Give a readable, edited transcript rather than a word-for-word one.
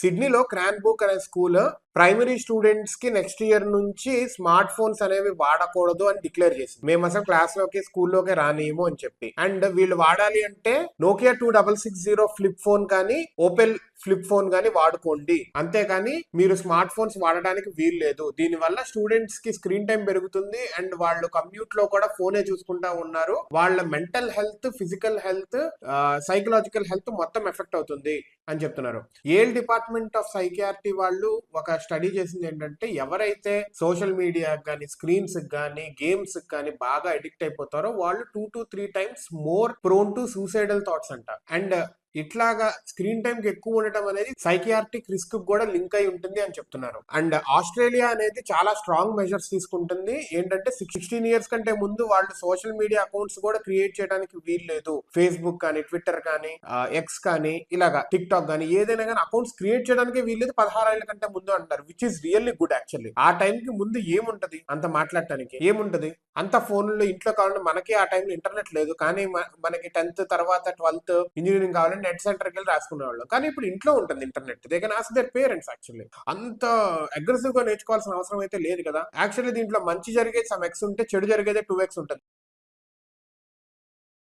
సిడ్నీలో క్రాన్బుక్ అనే school primary students కి నెక్స్ట్ ఇయర్ నుంచి స్మార్ట్ ఫోన్స్ అనేవి వాడకూడదు అని డిక్లేర్ చేసింది. మేము అసలు క్లాస్ లోకి స్కూల్లోకి రానియము అని చెప్పి. అండ్ వీళ్ళు వాడాలి అంటే నోకియా 2660 ఫ్లిప్ ఫోన్ కానీ ఓపెల్ ఫ్లిప్ ఫోన్ కానీ వాడుకోండి, అంతేకాని మీరు స్మార్ట్ ఫోన్స్ వాడడానికి వీలు లేదు. దీనివల్ల స్టూడెంట్స్ కి స్క్రీన్ టైం పెరుగుతుంది అండ్ వాళ్ళు కమ్యూట్ లో కూడా ఫోనే చూసుకుంటా ఉన్నారు. వాళ్ళ mental health, physical health, psychological health మొత్తం ఎఫెక్ట్ అవుతుంది అని చెప్తున్నారు. ఏల్ డిపార్ట్మెంట్ ఆఫ్ సైకియాట్రీ వాళ్ళు ఒక స్టడీ చేసింది ఏంటంటే, ఎవరైతే సోషల్ మీడియా కానీ స్క్రీన్స్ కానీ గేమ్స్ కానీ బాగా అడిక్ట్ అయిపోతారో వాళ్ళు 2 to 3 times more prone to suicidal thoughts అంట. అండ్ ఇట్లాగా స్క్రీన్ టైం కి ఎక్కువ ఉండటం అనేది సైకియాట్రిక్ రిస్క్ కూడా లింక్ అయి ఉంటుంది అని చెప్తున్నారు. అండ్ ఆస్ట్రేలియా అనేది చాలా స్ట్రాంగ్ మెజర్స్ తీసుకుంటుంది. ఏంటంటే 16 years కంటే ముందు వాళ్ళు సోషల్ మీడియా అకౌంట్స్ కూడా క్రియేట్ చేయడానికి వీలు లేదు. ఫేస్బుక్ కానీ, ట్విట్టర్ కానీ, ఎక్స్ కానీ, ఇలాగా టిక్ టాక్ కానీ ఏదైనా కానీ అకౌంట్స్ క్రియేట్ చేయడానికి వీలు లేదు 16 ఏళ్ల కంటే ముందు అంటారు. Which is really good actually. ఆ టైం కి ముందు ఏముంటది అంత మాట్లాడటానికి? ఏముంటది? అంత ఫోన్లో ఇంట్లో కావాలంటే, మనకి ఆ టైంలో ఇంటర్నెట్ లేదు కానీ మనకి 10th తర్వాత 12th ఇంజనీరింగ్ కావాలంటే నెట్ సెంటర్కి వెళ్ళి రాసుకునేవాళ్ళు. కానీ ఇప్పుడు ఇంట్లో ఉంటుంది internet. They can ask their parents. Actually అంత అగ్రెసివ్ గా నేర్చుకోవాల్సిన అవసరం అయితే లేదు కదా. యాక్చువల్లీ దీంట్లో మంచి జరిగేది సమ్ ఎక్స్ ఉంటే చెడు జరిగేదే 2x ఉంటుంది.